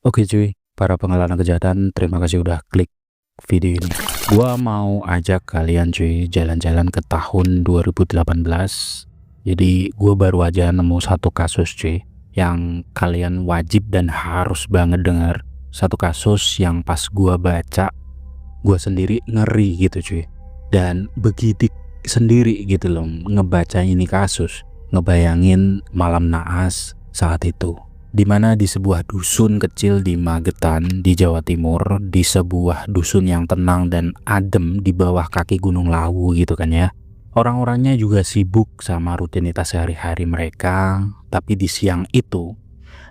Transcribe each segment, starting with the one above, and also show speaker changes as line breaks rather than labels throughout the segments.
Oke cuy, para pengelana kejahatan, terima kasih udah klik video ini. Gua mau ajak kalian cuy jalan-jalan ke tahun 2018. Jadi gua baru aja nemu satu kasus cuy yang kalian wajib dan harus banget dengar. Satu kasus yang pas gua baca, gua sendiri ngeri gitu cuy. Dan begitu sendiri gitu loh ngebaca ini kasus, ngebayangin malam naas saat itu, dimana di sebuah dusun kecil di Magetan di Jawa Timur, di sebuah dusun yang tenang dan adem di bawah kaki Gunung Lawu gitu kan ya. Orang-orangnya juga sibuk sama rutinitas sehari-hari mereka, tapi di siang itu,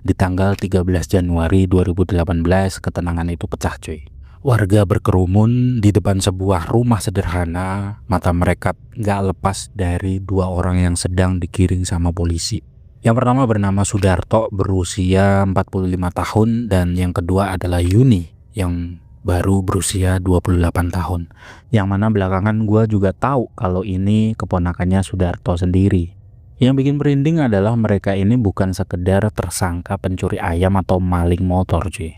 di tanggal 13 Januari 2018, ketenangan itu pecah cuy. Warga berkerumun di depan sebuah rumah sederhana, mata mereka gak lepas dari dua orang yang sedang digiring sama polisi. Yang pertama bernama Sudarto berusia 45 tahun dan yang kedua adalah Yuni yang baru berusia 28 tahun. Yang mana belakangan gue juga tahu kalau ini keponakannya Sudarto sendiri. Yang bikin merinding adalah mereka ini bukan sekedar tersangka pencuri ayam atau maling motor cuy.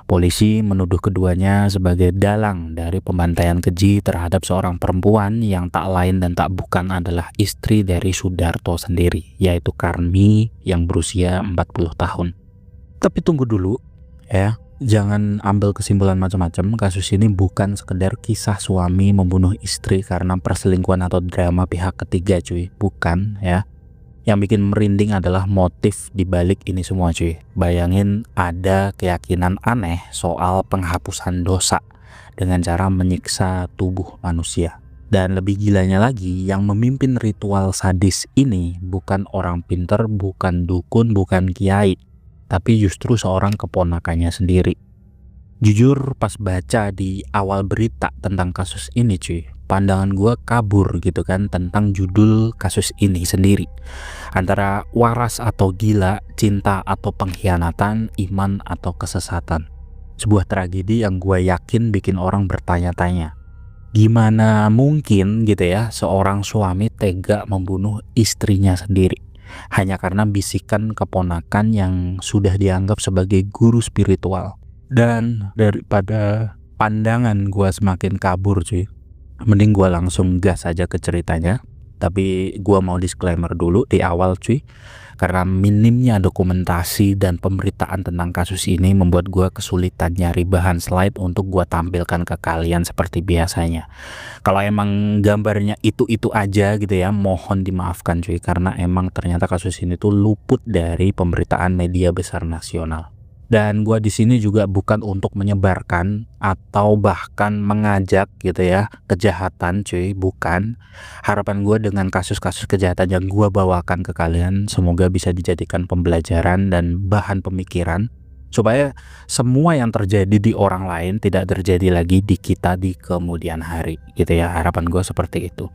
Polisi menuduh keduanya sebagai dalang dari pembantaian keji terhadap seorang perempuan yang tak lain dan tak bukan adalah istri dari Sudarto sendiri, yaitu Karmi yang berusia 40 tahun. Tapi tunggu dulu ya, jangan ambil kesimpulan macam-macam. Kasus ini bukan sekedar kisah suami membunuh istri karena perselingkuhan atau drama pihak ketiga cuy, bukan ya. Yang bikin merinding adalah motif dibalik ini semua cuy. Bayangin ada keyakinan aneh soal penghapusan dosa dengan cara menyiksa tubuh manusia. Dan lebih gilanya lagi, yang memimpin ritual sadis ini bukan orang pinter, bukan dukun, bukan kiai, tapi justru seorang keponakannya sendiri. Jujur pas baca di awal berita tentang kasus ini cuy, pandangan gue kabur gitu kan tentang judul kasus ini sendiri. Antara waras atau gila, cinta atau pengkhianatan, iman atau kesesatan. Sebuah tragedi yang gue yakin bikin orang bertanya-tanya. Gimana mungkin gitu ya seorang suami tega membunuh istrinya sendiri hanya karena bisikan keponakan yang sudah dianggap sebagai guru spiritual. Dan daripada pandangan gue semakin kabur cuy, mending gue langsung gas aja ke ceritanya. Tapi gue mau disclaimer dulu di awal cuy, karena minimnya dokumentasi dan pemberitaan tentang kasus ini membuat gue kesulitan nyari bahan slide untuk gue tampilkan ke kalian seperti biasanya. Kalau emang gambarnya itu aja gitu ya, mohon dimaafkan cuy, karena emang ternyata kasus ini tuh luput dari pemberitaan media besar nasional. Dan gua di sini juga bukan untuk menyebarkan atau bahkan mengajak gitu ya kejahatan cuy, bukan. Harapan gua dengan kasus-kasus kejahatan yang gua bawakan ke kalian semoga bisa dijadikan pembelajaran dan bahan pemikiran supaya semua yang terjadi di orang lain tidak terjadi lagi di kita di kemudian hari gitu ya. Harapan gua seperti itu.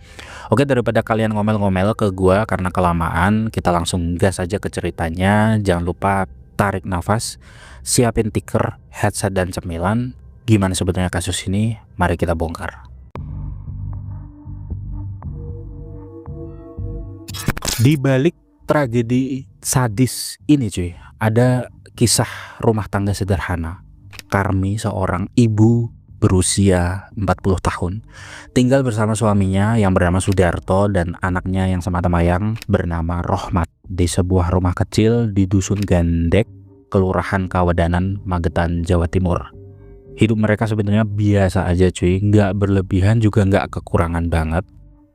Oke, daripada kalian ngomel-ngomel ke gua karena kelamaan, kita langsung gas aja ke ceritanya. Jangan lupa tarik nafas, siapin tiker, headset dan cemilan. Gimana sebetulnya kasus ini? Mari kita bongkar. Di balik tragedi sadis ini cuy, ada kisah rumah tangga sederhana. Karmi, seorang ibu berusia 40 tahun, tinggal bersama suaminya yang bernama Sudarto dan anaknya yang semata mayang bernama Rohmat di sebuah rumah kecil di Dusun Gandek, Kelurahan Kawadanan, Magetan, Jawa Timur. Hidup mereka sebenarnya biasa aja cuy, nggak berlebihan juga nggak kekurangan banget.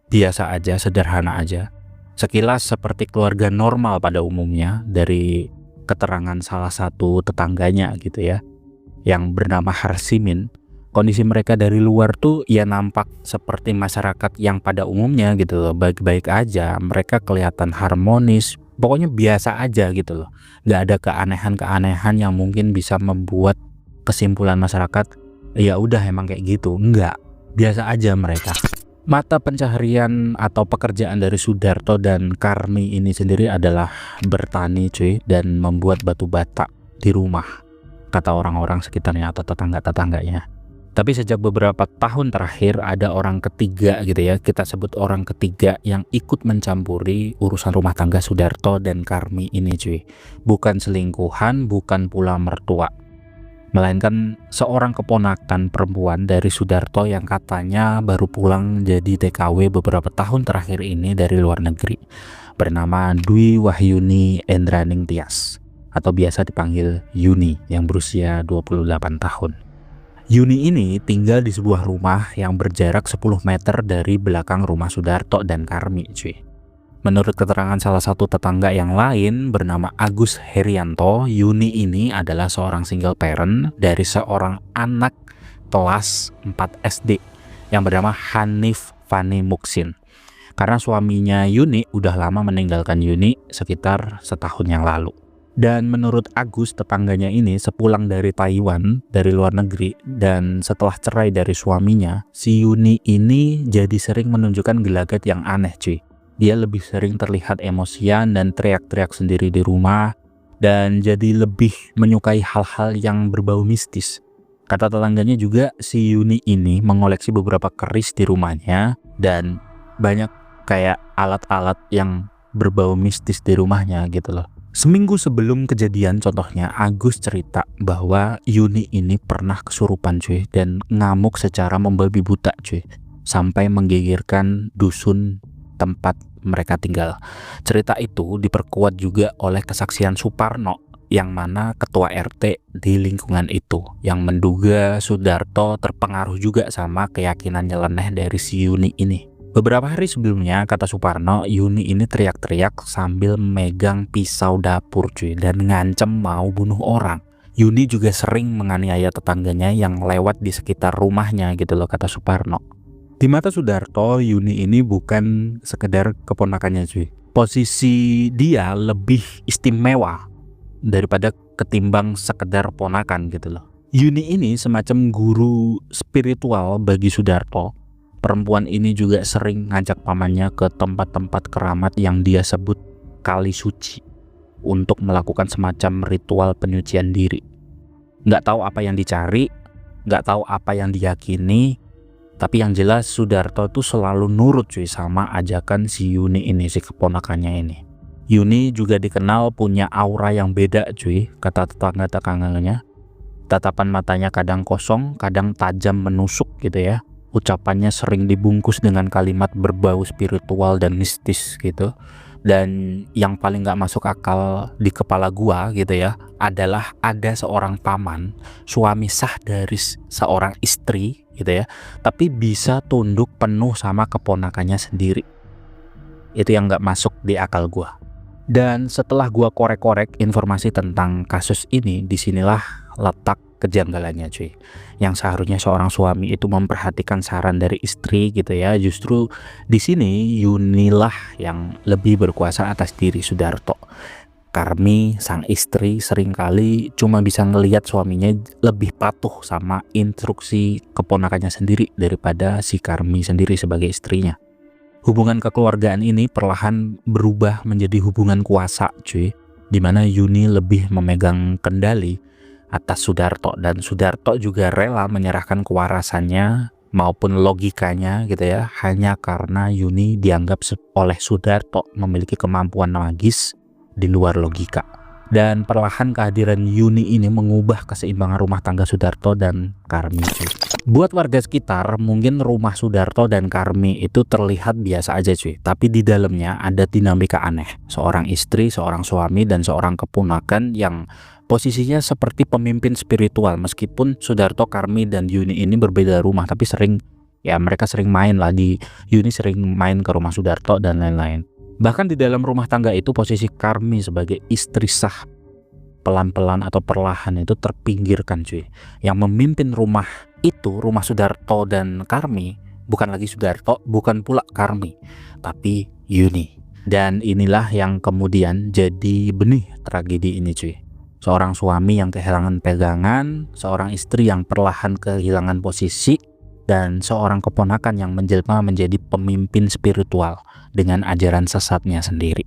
Biasa aja, sederhana aja. Sekilas seperti keluarga normal pada umumnya dari keterangan salah satu tetangganya gitu ya, yang bernama Harsimin. Kondisi mereka dari luar tuh ya nampak seperti masyarakat yang pada umumnya gitu loh, baik-baik aja, mereka kelihatan harmonis, pokoknya biasa aja gitu loh. Gak ada keanehan-keanehan yang mungkin bisa membuat kesimpulan masyarakat ya udah emang kayak gitu, enggak, biasa aja mereka. Mata pencaharian atau pekerjaan dari Sudarto dan Karmi ini sendiri adalah bertani cuy dan membuat batu bata di rumah, kata orang-orang sekitarnya atau tetangga-tetangganya. Tapi sejak beberapa tahun terakhir ada orang ketiga gitu ya, kita sebut orang ketiga yang ikut mencampuri urusan rumah tangga Sudarto dan Karmi ini cuy. Bukan selingkuhan, bukan pula mertua. melainkan seorang keponakan perempuan dari Sudarto yang katanya baru pulang jadi TKW beberapa tahun terakhir ini dari luar negeri, bernama Dwi Wahyuni Endraning Tias atau biasa dipanggil Yuni, yang berusia 28 tahun. Yuni ini tinggal di sebuah rumah yang berjarak 10 meter dari belakang rumah Sudarto dan Karmi, cuy. Menurut keterangan salah satu tetangga yang lain bernama Agus Herianto, Yuni ini adalah seorang single parent dari seorang anak kelas 4 SD yang bernama Hanif Fani Muksin. Karena suaminya Yuni udah lama meninggalkan Yuni sekitar setahun yang lalu. Dan menurut Agus, tetangganya ini sepulang dari Taiwan, dari luar negeri, dan setelah cerai dari suaminya, si Yuni ini jadi sering menunjukkan gelagat yang aneh, cuy. Dia lebih sering terlihat emosian dan teriak-teriak sendiri di rumah, dan jadi lebih menyukai hal-hal yang berbau mistis. Kata tetangganya juga, si Yuni ini mengoleksi beberapa keris di rumahnya, dan banyak kayak alat-alat yang berbau mistis di rumahnya gitu loh. Seminggu sebelum kejadian, contohnya Agus cerita bahwa Yuni ini pernah kesurupan, cuy, dan ngamuk secara membabi buta, cuy, sampai menggigirkan dusun tempat mereka tinggal. Cerita itu diperkuat juga oleh kesaksian Suparno, yang mana ketua RT di lingkungan itu, yang menduga Sudarto terpengaruh juga sama keyakinan nyeleneh dari si Yuni ini. Beberapa hari sebelumnya, kata Suparno, Yuni ini teriak-teriak sambil megang pisau dapur, cuy, dan ngancem mau bunuh orang. Yuni juga sering menganiaya tetangganya yang lewat di sekitar rumahnya gitu loh, kata Suparno. Di mata Sudarto, Yuni ini bukan sekedar keponakannya, cuy. Posisi dia lebih istimewa daripada ketimbang sekedar ponakan gitu loh. Yuni ini semacam guru spiritual bagi Sudarto. Perempuan ini juga sering ngajak pamannya ke tempat-tempat keramat yang dia sebut kali suci untuk melakukan semacam ritual penyucian diri. Nggak tahu apa yang dicari, nggak tahu apa yang diyakini, tapi yang jelas Sudarto tuh selalu nurut, cuy, sama ajakan si Yuni ini, si keponakannya ini. Yuni juga dikenal punya aura yang beda, cuy, kata tetangga-tetangganya. Tatapan matanya kadang kosong, kadang tajam menusuk gitu ya. Ucapannya sering dibungkus dengan kalimat berbau spiritual dan mistis gitu. Dan yang paling gak masuk akal di kepala gua gitu ya, adalah ada seorang paman, suami sah dari seorang istri gitu ya, tapi bisa tunduk penuh sama keponakannya sendiri. Itu yang gak masuk di akal gua. Dan setelah gua korek-korek informasi tentang kasus ini, disinilah letak kejanggalannya, cuy. Yang seharusnya seorang suami itu memperhatikan saran dari istri gitu ya, justru di sini Yunilah yang lebih berkuasa atas diri Sudarto. Karmi, sang istri, seringkali cuma bisa ngelihat suaminya lebih patuh sama instruksi keponakannya sendiri daripada si Karmi sendiri sebagai istrinya. Hubungan kekeluargaan ini perlahan berubah menjadi hubungan kuasa, cuy, dimana Yuni lebih memegang kendali atas Sudarto, dan Sudarto juga rela menyerahkan kewarasannya maupun logikanya gitu ya, hanya karena Yuni dianggap oleh Sudarto memiliki kemampuan magis di luar logika. Dan perlahan kehadiran Yuni ini mengubah keseimbangan rumah tangga Sudarto dan Karmi, cuy. Buat warga sekitar, mungkin rumah Sudarto dan Karmi itu terlihat biasa aja, cuy, tapi di dalamnya ada dinamika aneh. Seorang istri, seorang suami, dan seorang keponakan yang posisinya seperti pemimpin spiritual. Meskipun Sudarto, Karmi, dan Yuni ini berbeda rumah, tapi sering ya mereka sering main lah, di Yuni sering main ke rumah Sudarto dan lain-lain. Bahkan di dalam rumah tangga itu posisi Karmi sebagai istri sah pelan-pelan atau perlahan itu terpinggirkan, cuy. Yang memimpin rumah itu, rumah Sudarto dan Karmi, bukan lagi Sudarto, bukan pula Karmi, tapi Yuni. Dan inilah yang kemudian jadi benih tragedi ini, cuy. Seorang suami yang kehilangan pegangan, seorang istri yang perlahan kehilangan posisi, dan seorang keponakan yang menjelma menjadi pemimpin spiritual dengan ajaran sesatnya sendiri.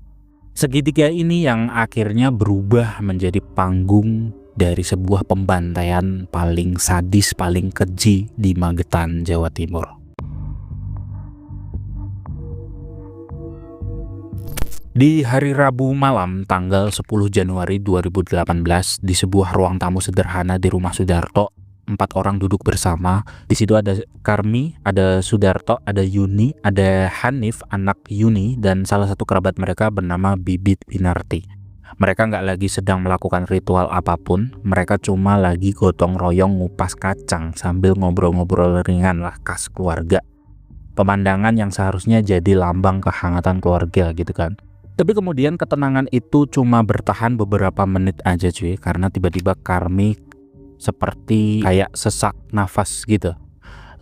Segitiga ini yang akhirnya berubah menjadi panggung dari sebuah pembantaian paling sadis, paling keji di Magetan, Jawa Timur. Di hari Rabu malam tanggal 10 Januari 2018 di sebuah ruang tamu sederhana di rumah Sudarto, 4 orang duduk bersama. Di situ ada Karmi, ada Sudarto, ada Yuni, ada Hanif anak Yuni, dan salah satu kerabat mereka bernama Bibit Winarti. Mereka nggak lagi sedang melakukan ritual apapun, mereka cuma lagi gotong royong ngupas kacang sambil ngobrol-ngobrol ringan lah khas keluarga. Pemandangan yang seharusnya jadi lambang kehangatan keluarga gitu kan. Tapi kemudian ketenangan itu cuma bertahan beberapa menit aja cuy, karena tiba-tiba Karmi seperti kayak sesak nafas gitu.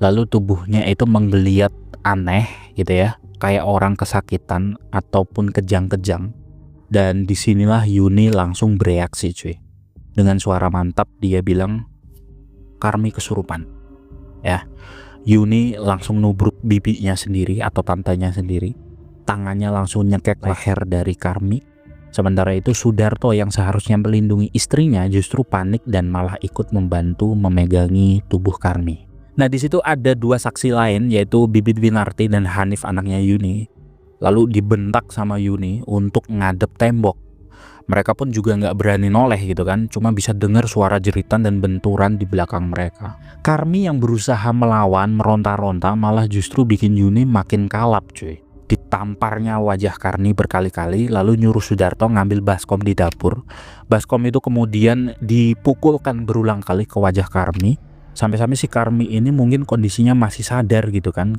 Lalu tubuhnya itu menggeliat aneh gitu ya, kayak orang kesakitan ataupun kejang-kejang. Dan disinilah Yuni langsung bereaksi cuy. Dengan suara mantap dia bilang, Karmi kesurupan. Ya, Yuni langsung nubruk bibinya sendiri atau tantenya sendiri. Tangannya langsung nyekek leher dari Karmi. Sementara itu Sudarto yang seharusnya melindungi istrinya justru panik dan malah ikut membantu memegangi tubuh Karmi. Nah di situ ada 2 saksi lain yaitu Bibit Winarti dan Hanif anaknya Yuni. Lalu dibentak sama Yuni untuk ngadep tembok. Mereka pun juga nggak berani noleh gitu kan, cuma bisa dengar suara jeritan dan benturan di belakang mereka. Karmi yang berusaha melawan meronta-ronta malah justru bikin Yuni makin kalap cuy. Ditamparnya wajah Karmi berkali-kali, lalu nyuruh Sudarto ngambil baskom di dapur. Baskom itu kemudian dipukulkan berulang kali ke wajah Karmi, sampai-sampai si Karmi ini mungkin kondisinya masih sadar gitu kan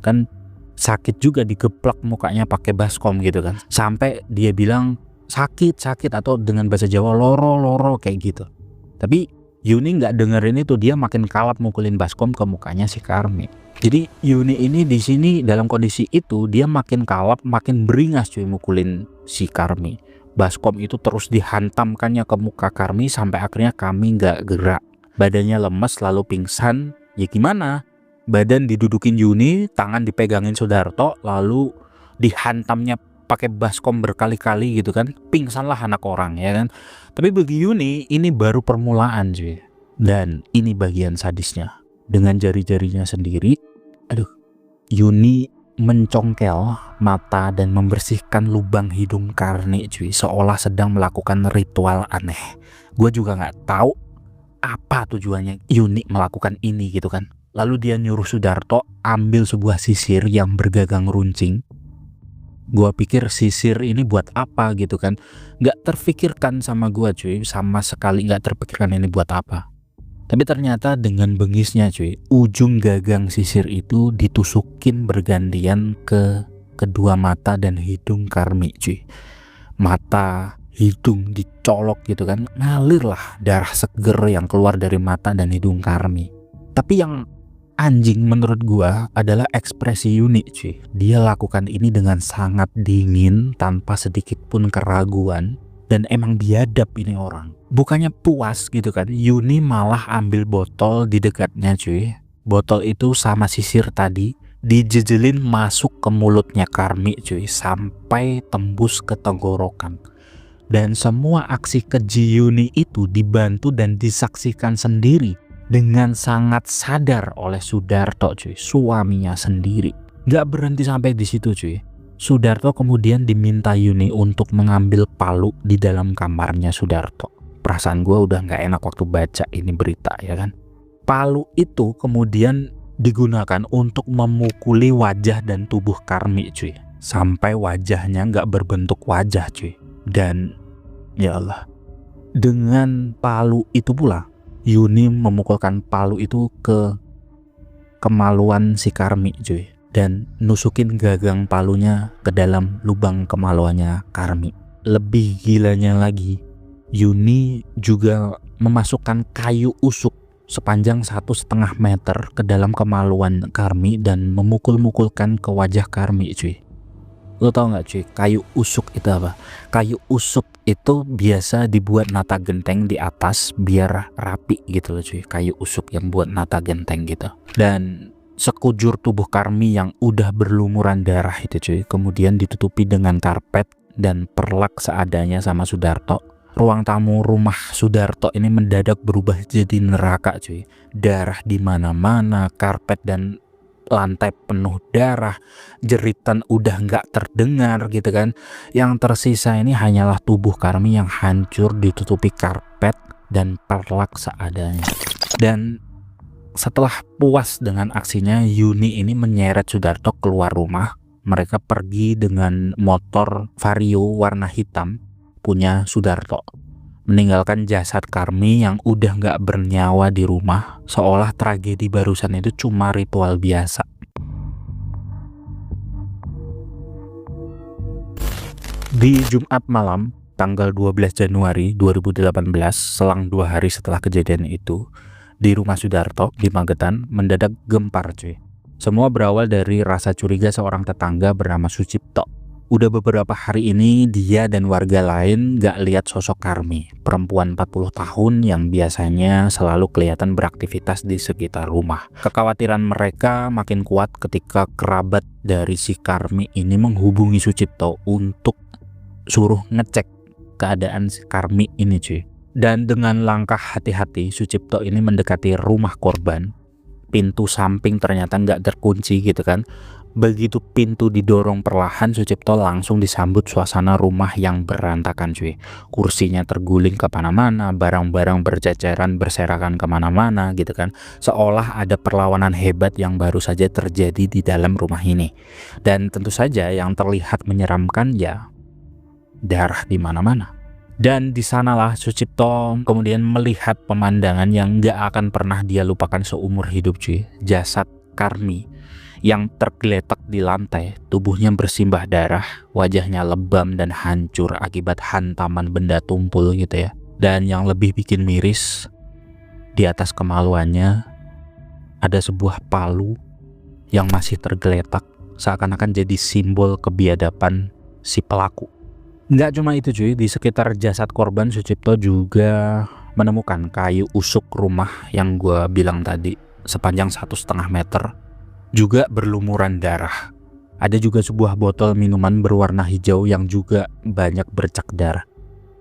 sakit juga digeplak mukanya pakai baskom gitu kan, sampai dia bilang sakit atau dengan bahasa Jawa loro kayak gitu. Tapi Yuni nggak dengerin itu, dia makin kalap mukulin baskom ke mukanya si Karmi. Jadi Yuni ini di sini dalam kondisi itu dia makin kalap, makin beringas cuy mukulin si Karmi. Baskom itu terus dihantamkannya ke muka Karmi sampai akhirnya Karmi nggak gerak. Badannya lemes lalu pingsan. Ya gimana? Badan didudukin Yuni, tangan dipegangin Sudarto, lalu dihantamnya pakai baskom berkali-kali gitu kan. Pingsan lah anak orang ya kan. Tapi bagi Yuni ini baru permulaan cuy. Dan ini bagian sadisnya. Dengan jari-jarinya sendiri, Yuni mencongkel mata dan membersihkan lubang hidung Karni cuy, seolah sedang melakukan ritual aneh. Gue juga nggak tahu apa tujuannya Yuni melakukan ini gitu kan. Lalu dia nyuruh Sudarto ambil sebuah sisir yang bergagang runcing. Gue pikir sisir ini buat apa gitu kan, nggak terfikirkan sama gue cuy, sama sekali nggak terpikirkan ini buat apa. Tapi ternyata dengan bengisnya cuy, ujung gagang sisir itu ditusukin bergantian ke kedua mata dan hidung Karmi cuy. Mata, hidung dicolok gitu kan, ngalir lah darah seger yang keluar dari mata dan hidung Karmi. Tapi yang anjing menurut gua adalah ekspresi Yuni cuy. Dia lakukan ini dengan sangat dingin tanpa sedikit pun keraguan. Dan emang biadab ini orang. Bukannya puas gitu kan, Yuni malah ambil botol di dekatnya cuy. Botol itu sama sisir tadi dijejelin masuk ke mulutnya Karmi cuy, sampai tembus ke tenggorokan. Dan semua aksi keji Yuni itu dibantu dan disaksikan sendiri dengan sangat sadar oleh Sudarto cuy, suaminya sendiri. Gak berhenti sampai di situ cuy. Sudarto kemudian diminta Yuni untuk mengambil palu di dalam kamarnya Sudarto. Perasaan gue udah gak enak waktu baca ini berita ya kan. Palu itu kemudian digunakan untuk memukuli wajah dan tubuh Karmi cuy, sampai wajahnya gak berbentuk wajah cuy. Dan ya Allah, dengan palu itu pula Yuni memukulkan palu itu ke kemaluan si Karmi cuy, dan nusukin gagang palunya ke dalam lubang kemaluannya Karmi. Lebih gilanya lagi, Yuni juga memasukkan kayu usuk sepanjang 1,5 meter ke dalam kemaluan Karmi dan memukul-mukulkan ke wajah Karmi cuy. Lo tau gak cuy, kayu usuk itu apa? Kayu usuk itu biasa dibuat nata genteng di atas biar rapi gitu loh cuy. Kayu usuk yang buat nata genteng gitu. Dan sekujur tubuh Karmi yang udah berlumuran darah itu cuy, kemudian ditutupi dengan karpet dan perlak seadanya sama Sudarto. Ruang tamu rumah Sudarto ini mendadak berubah jadi neraka cuy. Darah di mana-mana, karpet dan lantai penuh darah, jeritan udah nggak terdengar gitu kan. Yang tersisa ini hanyalah tubuh Karmi yang hancur ditutupi karpet dan perlak seadanya. Dan setelah puas dengan aksinya, Yuni ini menyeret Sudarto keluar rumah. Mereka pergi dengan motor Vario warna hitam punya Sudarto, meninggalkan jasad Karmi yang udah nggak bernyawa di rumah, seolah tragedi barusan itu cuma ritual biasa. Di Jumat malam, tanggal 12 Januari 2018, selang 2 hari setelah kejadian itu, di rumah Sudarto di Magetan mendadak gempar cuy. Semua berawal dari rasa curiga seorang tetangga bernama Sucipto. Udah beberapa hari ini dia dan warga lain gak lihat sosok Karmi, perempuan 40 tahun yang biasanya selalu kelihatan beraktivitas di sekitar rumah. Kekhawatiran mereka makin kuat ketika kerabat dari si Karmi ini menghubungi Sucipto untuk suruh ngecek keadaan si Karmi ini cuy. Dan dengan langkah hati-hati, Sucipto ini mendekati rumah korban. Pintu samping ternyata nggak terkunci gitu kan. Begitu pintu didorong perlahan, Sucipto langsung disambut suasana rumah yang berantakan cuy. Kursinya terguling kemana-mana, barang-barang berjajaran berserakan kemana-mana gitu kan. Seolah ada perlawanan hebat yang baru saja terjadi di dalam rumah ini. Dan tentu saja yang terlihat menyeramkan ya darah di mana-mana. Dan di sanalah Sucipto kemudian melihat pemandangan yang gak akan pernah dia lupakan seumur hidup cuy. Jasad Karmi yang tergeletak di lantai, tubuhnya bersimbah darah, wajahnya lebam dan hancur akibat hantaman benda tumpul gitu ya. Dan yang lebih bikin miris, di atas kemaluannya ada sebuah palu yang masih tergeletak, seakan-akan jadi simbol kebiadaban si pelaku. Nggak cuma itu cuy, di sekitar jasad korban Sucipto juga menemukan kayu usuk rumah yang gue bilang tadi, sepanjang 1,5 meter, juga berlumuran darah. Ada juga sebuah botol minuman berwarna hijau yang juga banyak bercak darah,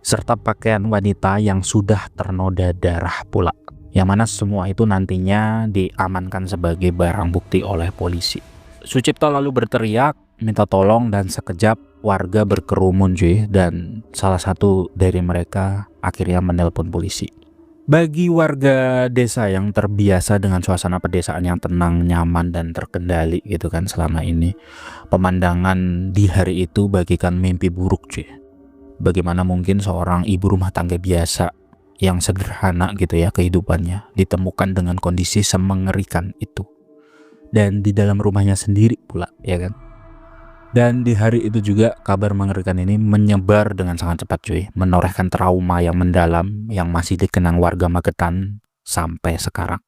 serta pakaian wanita yang sudah ternoda darah pula, yang mana semua itu nantinya diamankan sebagai barang bukti oleh polisi. Sucipto lalu berteriak minta tolong dan sekejap warga berkerumun cuy, dan salah satu dari mereka akhirnya menelpon polisi. Bagi warga desa yang terbiasa dengan suasana pedesaan yang tenang, nyaman dan terkendali gitu kan selama ini, pemandangan di hari itu bagikan mimpi buruk cuy. Bagaimana mungkin seorang ibu rumah tangga biasa yang sederhana gitu ya kehidupannya ditemukan dengan kondisi semengerikan itu, dan di dalam rumahnya sendiri pula ya kan. Dan di hari itu juga kabar mengerikan ini menyebar dengan sangat cepat cuy, menorehkan trauma yang mendalam yang masih dikenang warga Magetan sampai sekarang.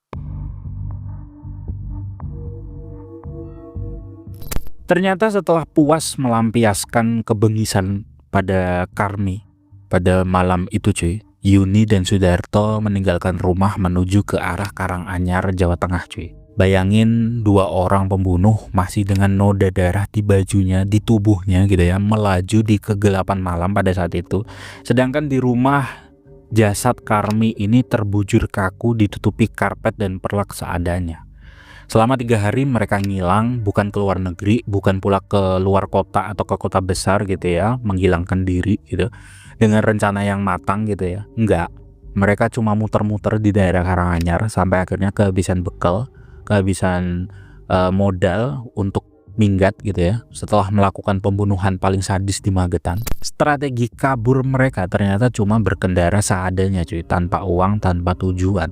Ternyata setelah puas melampiaskan kebengisan pada Karmi pada malam itu cuy, Yuni dan Sudarto meninggalkan rumah menuju ke arah Karanganyar, Jawa Tengah cuy. Bayangin 2 orang pembunuh masih dengan noda darah di bajunya, di tubuhnya gitu ya, melaju di kegelapan malam pada saat itu. Sedangkan di rumah jasad Karmi ini terbujur kaku, ditutupi karpet dan perlak seadanya. Selama 3 hari mereka ngilang, bukan ke luar negeri, bukan pula ke luar kota atau ke kota besar gitu ya, menghilangkan diri gitu dengan rencana yang matang gitu ya. Enggak, mereka cuma muter-muter di daerah Karanganyar sampai akhirnya kehabisan bekal, kehabisan modal untuk minggat gitu ya. Setelah melakukan pembunuhan paling sadis di Magetan, strategi kabur mereka ternyata cuma berkendara seadanya cuy, tanpa uang, tanpa tujuan.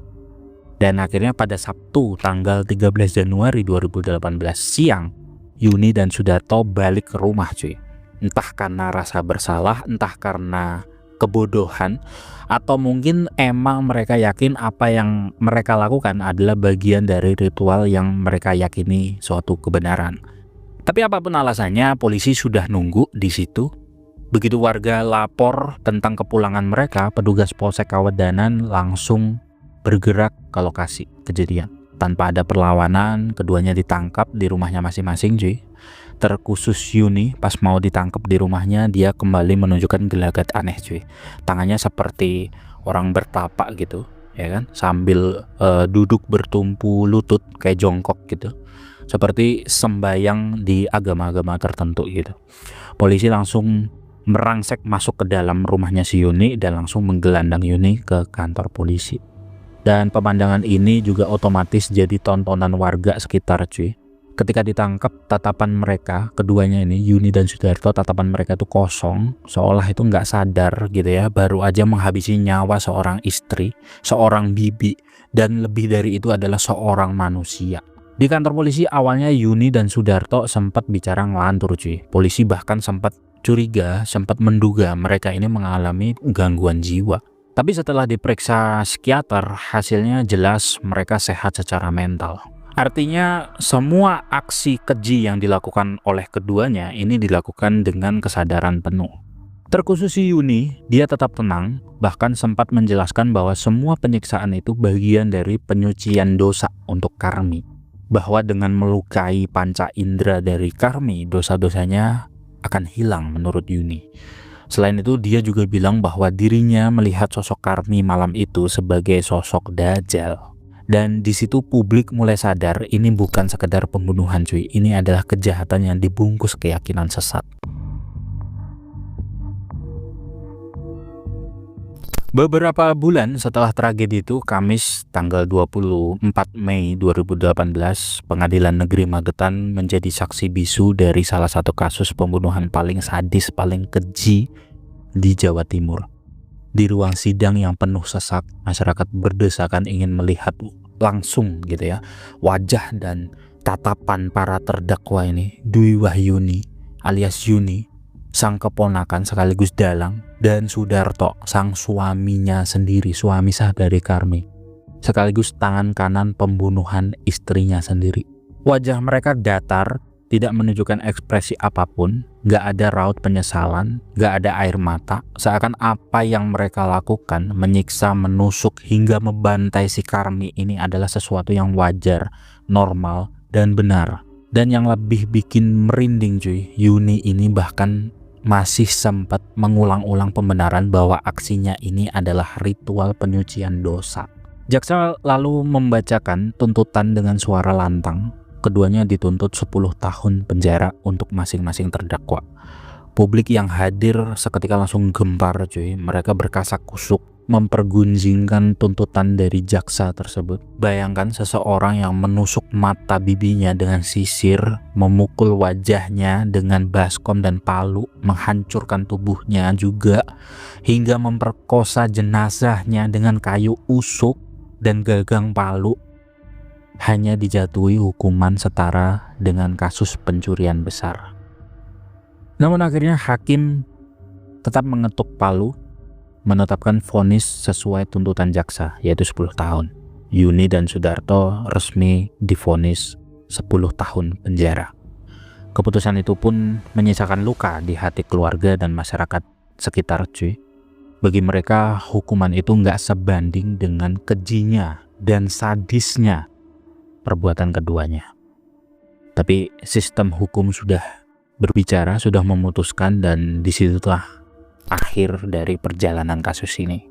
Dan akhirnya pada Sabtu tanggal 13 Januari 2018 siang, Yuni dan Sudarto balik ke rumah cuy. Entah karena rasa bersalah, entah karena kebodohan, atau mungkin emang mereka yakin apa yang mereka lakukan adalah bagian dari ritual yang mereka yakini suatu kebenaran. Tapi apapun alasannya, polisi sudah nunggu di situ. Begitu warga lapor tentang kepulangan mereka, petugas Polsek Kawedanan langsung bergerak ke lokasi kejadian. Tanpa ada perlawanan, keduanya ditangkap di rumahnya masing-masing cuy. Terkhusus Yuni, pas mau ditangkap di rumahnya, dia kembali menunjukkan gelagat aneh cuy. Tangannya seperti orang bertapak gitu ya kan, sambil duduk bertumpu lutut kayak jongkok gitu. seperti sembayang di agama-agama tertentu gitu. Polisi langsung merangsek masuk ke dalam rumahnya si Yuni dan langsung menggelandang Yuni ke kantor polisi. Dan pemandangan ini juga otomatis jadi tontonan warga sekitar cuy. Ketika ditangkap, tatapan mereka, keduanya ini, Yuni dan Sudarto, tatapan mereka itu kosong, seolah itu nggak sadar gitu ya, baru aja menghabisi nyawa seorang istri, seorang bibi, dan lebih dari itu adalah seorang manusia. Di kantor polisi awalnya Yuni dan Sudarto sempat bicara ngelantur cuy. Polisi bahkan sempat curiga, sempat menduga mereka ini mengalami gangguan jiwa. Tapi setelah diperiksa psikiater, hasilnya jelas mereka sehat secara mental. Artinya semua aksi keji yang dilakukan oleh keduanya ini dilakukan dengan kesadaran penuh. Terkhusus si Yuni, dia tetap tenang, bahkan sempat menjelaskan bahwa semua penyiksaan itu bagian dari penyucian dosa untuk Karmi. Bahwa dengan melukai panca indera dari Karmi, dosa-dosanya akan hilang menurut Yuni. Selain itu, dia juga bilang bahwa dirinya melihat sosok Karmi malam itu sebagai sosok Dajjal. Dan di situ publik mulai sadar ini bukan sekedar pembunuhan cuy, ini adalah kejahatan yang dibungkus keyakinan sesat. Beberapa bulan setelah tragedi itu, Kamis tanggal 24 Mei 2018, Pengadilan Negeri Magetan menjadi saksi bisu dari salah satu kasus pembunuhan paling sadis, paling keji di Jawa Timur. Di ruang sidang yang penuh sesak, masyarakat berdesakan ingin melihat langsung gitu ya wajah dan tatapan para terdakwa ini, Dwi Wahyuni alias Yuni, sang keponakan sekaligus dalang, dan Sudarto, sang suaminya sendiri, suami sah dari Karmi, sekaligus tangan kanan pembunuhan istrinya sendiri. Wajah mereka datar, tidak menunjukkan ekspresi apapun, gak ada raut penyesalan, gak ada air mata, seakan apa yang mereka lakukan, menyiksa, menusuk, hingga membantai si Karmi ini adalah sesuatu yang wajar, normal, dan benar. Dan yang lebih bikin merinding cuy, Yuni ini bahkan masih sempat mengulang-ulang pembenaran bahwa aksinya ini adalah ritual penyucian dosa. Jaksa lalu membacakan tuntutan dengan suara lantang. Keduanya dituntut 10 tahun penjara untuk masing-masing terdakwa. Publik yang hadir seketika langsung gempar cuy. Mereka berkasak-kusuk mempergunjingkan tuntutan dari jaksa tersebut. Bayangkan seseorang yang menusuk mata bibinya dengan sisir, memukul wajahnya dengan baskom dan palu, menghancurkan tubuhnya juga, hingga memperkosa jenazahnya dengan kayu usuk dan gagang palu, hanya dijatuhi hukuman setara dengan kasus pencurian besar. Namun akhirnya hakim tetap mengetuk palu, menetapkan vonis sesuai tuntutan jaksa, yaitu 10 tahun. Yuni dan Sudarto resmi divonis 10 tahun penjara. Keputusan itu pun menyisakan luka di hati keluarga dan masyarakat sekitar cuy. Bagi mereka, hukuman itu nggak sebanding dengan kejinya dan sadisnya perbuatan keduanya. Tapi sistem hukum sudah berbicara, sudah memutuskan, dan disitulah akhir dari perjalanan kasus ini.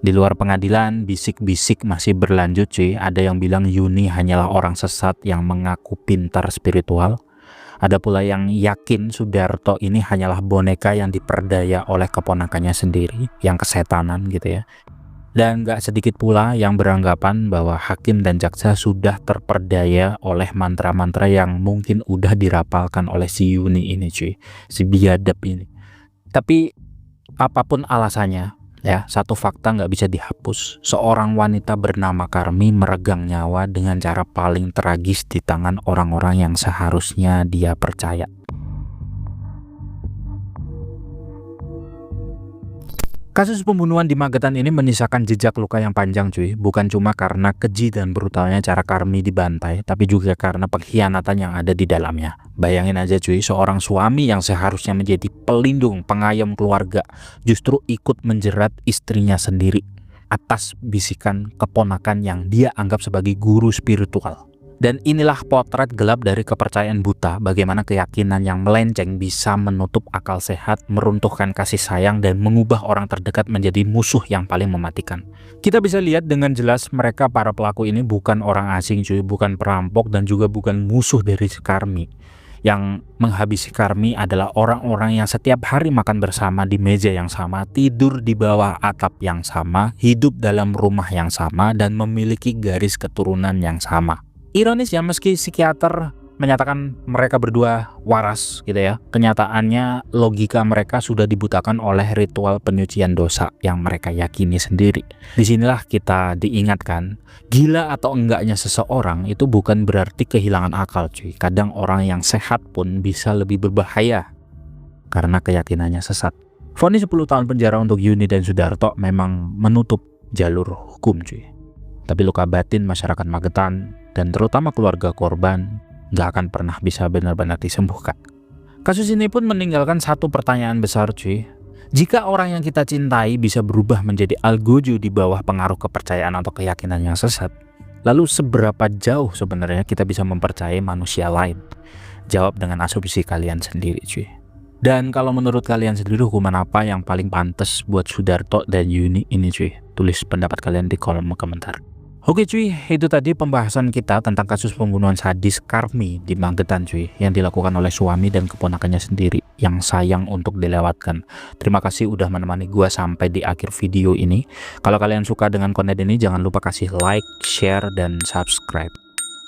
Di luar pengadilan, bisik-bisik masih berlanjut cuy. Ada yang bilang Yuni hanyalah orang sesat yang mengaku pintar spiritual. Ada pula yang yakin Sudarto ini hanyalah boneka yang diperdaya oleh keponakannya sendiri, yang kesetanan gitu ya. Dan gak sedikit pula yang beranggapan bahwa hakim dan jaksa sudah terperdaya oleh mantra-mantra yang mungkin udah dirapalkan oleh si Yuni ini cuy, si biadab ini. Tapi apapun alasannya ya, satu fakta gak bisa dihapus. Seorang wanita bernama Karmi meregang nyawa dengan cara paling tragis di tangan orang-orang yang seharusnya dia percaya. Kasus pembunuhan di Magetan ini menyisakan jejak luka yang panjang cuy. Bukan cuma karena keji dan brutalnya cara Karmi dibantai, tapi juga karena pengkhianatan yang ada di dalamnya. Bayangin aja cuy, seorang suami yang seharusnya menjadi pelindung, pengayom keluarga, justru ikut menjerat istrinya sendiri atas bisikan keponakan yang dia anggap sebagai guru spiritual. Dan inilah potret gelap dari kepercayaan buta, bagaimana keyakinan yang melenceng bisa menutup akal sehat, meruntuhkan kasih sayang, dan mengubah orang terdekat menjadi musuh yang paling mematikan. Kita bisa lihat dengan jelas mereka para pelaku ini bukan orang asing cuy, bukan perampok dan juga bukan musuh dari Karmi. Yang menghabisi Karmi adalah orang-orang yang setiap hari makan bersama di meja yang sama, tidur di bawah atap yang sama, hidup dalam rumah yang sama, dan memiliki garis keturunan yang sama. Ironis ya, meski psikiater menyatakan mereka berdua waras gitu ya, kenyataannya logika mereka sudah dibutakan oleh ritual penyucian dosa yang mereka yakini sendiri. Disinilah kita diingatkan, gila atau enggaknya seseorang itu bukan berarti kehilangan akal cuy. Kadang orang yang sehat pun bisa lebih berbahaya karena keyakinannya sesat. Vonis 10 tahun penjara untuk Yuni dan Sudarto memang menutup jalur hukum cuy. Tapi luka batin masyarakat Magetan dan terutama keluarga korban nggak akan pernah bisa benar-benar disembuhkan. Kasus ini pun meninggalkan satu pertanyaan besar cuy. Jika orang yang kita cintai bisa berubah menjadi algojo di bawah pengaruh kepercayaan atau keyakinan yang sesat, lalu seberapa jauh sebenarnya kita bisa mempercayai manusia lain? Jawab dengan asumsi kalian sendiri cuy. Dan kalau menurut kalian sendiri, hukuman apa yang paling pantas buat Sudarto dan Yuni ini cuy? Tulis pendapat kalian di kolom komentar. Oke cuy, itu tadi pembahasan kita tentang kasus pembunuhan sadis Karmi di Magetan cuy, yang dilakukan oleh suami dan keponakannya sendiri yang sayang untuk dilewatkan. Terima kasih udah menemani gua sampai di akhir video ini. Kalau kalian suka dengan konten ini, jangan lupa kasih like, share, dan subscribe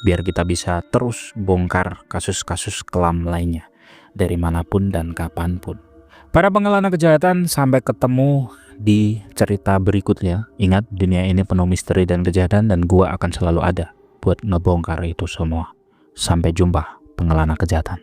biar kita bisa terus bongkar kasus-kasus kelam lainnya dari manapun dan kapanpun. Para pengelana kejahatan, sampai ketemu di cerita berikutnya. Ingat, dunia ini penuh misteri dan kejahatan, dan gua akan selalu ada buat ngebongkar itu semua. Sampai jumpa pengelana kejahatan.